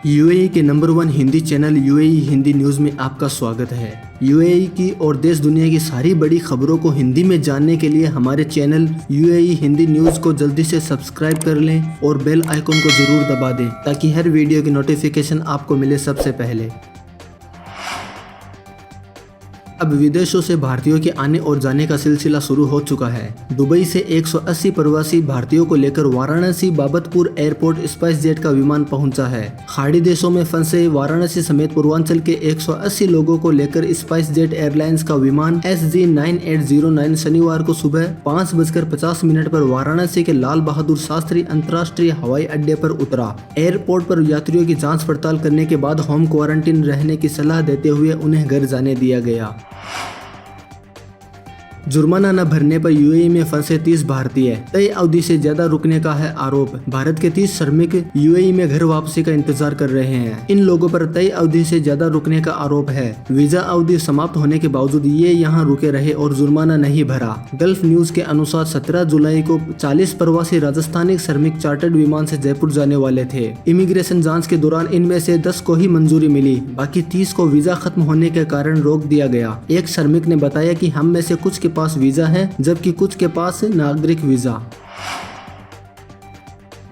UAE के number 1 Hindi channel UAE Hindi news में आपका स्वागत है। यूएई की और देश दुनिया की सारी बड़ी खबरों को हिंदी में जानने के लिए हमारे चैनल यूएई हिंदी न्यूज़ को जल्दी से सब्सक्राइब कर लें और बेल आइकन को ज़रूर दबा दें ताकि हर वीडियो की नोटिफिकेशन आपको मिले सबसे पहले। अब विदेशों से भारतीयों के आने और जाने का सिलसिला शुरू हो चुका है। दुबई से 180 प्रवासी भारतीयों को लेकर Varanasi Babatpur airport spice jet का विमान पहुंचा है। खाड़ी देशों में फंसे वाराणसी समेत पूर्वांचल के 180 लोगों को लेकर स्पाइस जेट एयरलाइंस का विमान SG9809 शनिवार को सुबह 5:50 पर वाराणसी के लाल बहादुर शास्त्री अंतर्राष्ट्रीय हवाई अड्डे पर उतरा। एयरपोर्ट पर यात्रियों की जाँच पड़ताल करने के बाद होम क्वारंटीन रहने की सलाह देते हुए उन्हें घर जाने दिया गया। जुर्माना न भरने पर यूएई में फंसे 30 भारतीय, तय अवधि से ज्यादा रुकने का है आरोप। भारत के 30 श्रमिक यूएई में घर वापसी का इंतजार कर रहे हैं। इन लोगों पर तय अवधि से ज्यादा रुकने का आरोप है। वीजा अवधि समाप्त होने के बावजूद ये यहाँ रुके रहे और जुर्माना नहीं भरा। गल्फ न्यूज के अनुसार 17 जुलाई को 40 प्रवासी राजस्थानी श्रमिक चार्टर्ड विमान से जयपुर जाने वाले थे। इमिग्रेशन जाँच के दौरान इनमें से 10 को ही मंजूरी मिली, बाकी 30 को वीजा खत्म होने के कारण रोक दिया गया। एक श्रमिक ने बताया कि हम में से कुछ के पास वीजा है जबकि कुछ के पास नागरिक वीजा।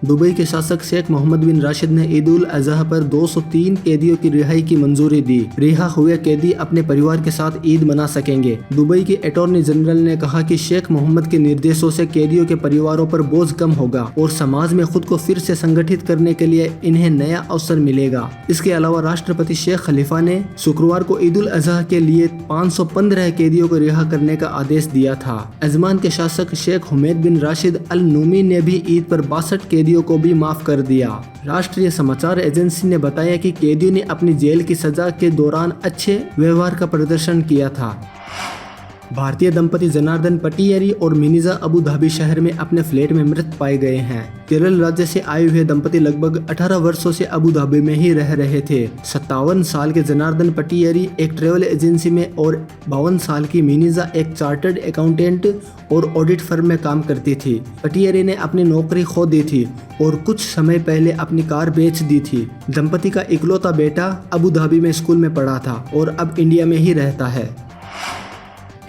दुबई के शासक शेख मोहम्मद बिन राशिद ने ईद उल अजहा पर 203 कैदियों की रिहाई की मंजूरी दी। रिहा हुए कैदी अपने परिवार के साथ ईद मना सकेंगे। दुबई के अटॉर्नी जनरल ने कहा कि शेख मोहम्मद के निर्देशों से कैदियों के परिवारों पर बोझ कम होगा और समाज में खुद को फिर से संगठित करने के लिए इन्हें नया अवसर मिलेगा। इसके अलावा राष्ट्रपति शेख खलीफा ने शुक्रवार को ईद उल अजहा के लिए 515 कैदियों को रिहा करने का आदेश दिया था। अजमान के शासक शेख हुमैद बिन राशिद अल नूमी ने भी ईद पर 62 कैदियों को भी माफ कर दिया। राष्ट्रीय समाचार एजेंसी ने बताया कि कैदियों ने अपनी जेल की सजा के दौरान अच्छे व्यवहार का प्रदर्शन किया था। भारतीय दंपति जनार्दन पटियारी और मिनिजा अबू धाबी शहर में अपने फ्लैट में मृत पाए गए हैं। केरल राज्य से आए हुए दंपति लगभग 18 वर्षों से अबू धाबी में ही रह रहे थे। 57 साल के जनार्दन पटियारी एक ट्रेवल एजेंसी में और 52 साल की मिनिजा एक चार्टर्ड अकाउंटेंट और ऑडिट फर्म में काम करती थी। पटियारी ने अपनी नौकरी खो दी थी और कुछ समय पहले अपनी कार बेच दी थी। दंपति का इकलौता बेटा अबू धाबी में स्कूल में पढ़ा था और अब इंडिया में ही रहता है।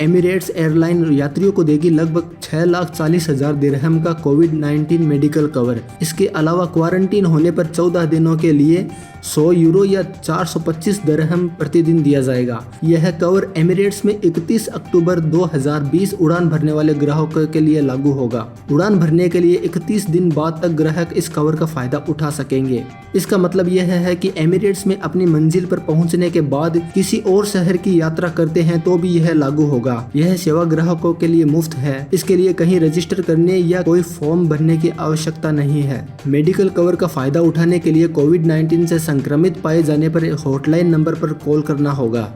एमिरेट्स एयरलाइन यात्रियों को देगी लगभग 6,40,000 दिरहम का कोविड-19 मेडिकल कवर। इसके अलावा क्वारंटीन होने पर 14 दिनों के लिए 100 यूरो या 425 दिरहम प्रतिदिन दिया जाएगा। यह कवर एमिरेट्स में 31 अक्टूबर 2020 उड़ान भरने वाले ग्राहकों के लिए लागू होगा। उड़ान भरने के लिए 31 दिन बाद तक ग्राहक इस कवर का फायदा उठा सकेंगे। इसका मतलब यह है कि एमिरेट्स में अपनी मंजिल पर पहुंचने के बाद किसी और शहर की यात्रा करते हैं तो भी यह लागू होगा। यह सेवा ग्राहकों के लिए मुफ्त है। इसके लिए कहीं रजिस्टर करने या कोई फॉर्म भरने की आवश्यकता नहीं है। मेडिकल कवर का फायदा उठाने के लिए कोविड-19 से संक्रमित पाए जाने पर हॉटलाइन नंबर पर कॉल करना होगा।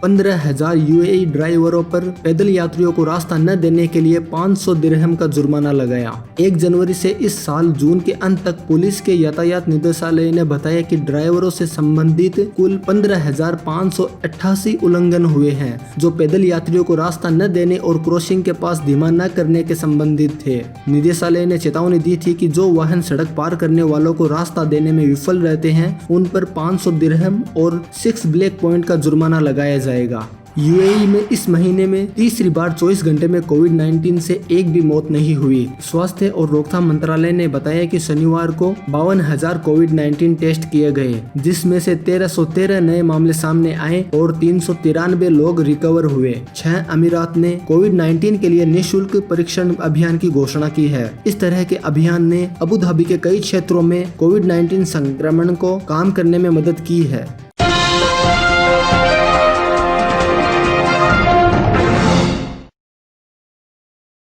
15,000 यूएई ड्राइवरों पर पैदल यात्रियों को रास्ता न देने के लिए 500 दिरहम का जुर्माना लगाया। 1 जनवरी से इस साल जून के अंत तक पुलिस के यातायात निदेशालय ने बताया कि ड्राइवरों से संबंधित कुल 15,588 उल्लंघन हुए हैं, जो पैदल यात्रियों को रास्ता न देने और क्रॉसिंग के पास धीमा न करने के संबंधित थे। निदेशालय ने चेतावनी दी थी कि जो वाहन सड़क पार करने वालों को रास्ता देने में विफल रहते हैं उन पर 500 दिरहम और 6 ब्लैक पॉइंट का जुर्माना लगाया जाएगा। यूएई में इस महीने में तीसरी बार 24 घंटे में कोविड-19 से एक भी मौत नहीं हुई। स्वास्थ्य और रोकथाम मंत्रालय ने बताया कि शनिवार को 52,000 कोविड-19 टेस्ट किए गए, जिसमें से 1313 नए मामले सामने आए और 393 लोग रिकवर हुए। 6 अमीरात ने कोविड-19 के लिए निःशुल्क परीक्षण अभियान की घोषणा की है। इस तरह के अभियान ने अबू धाबी के कई क्षेत्रों में कोविड-19 संक्रमण को कम करने में मदद की है।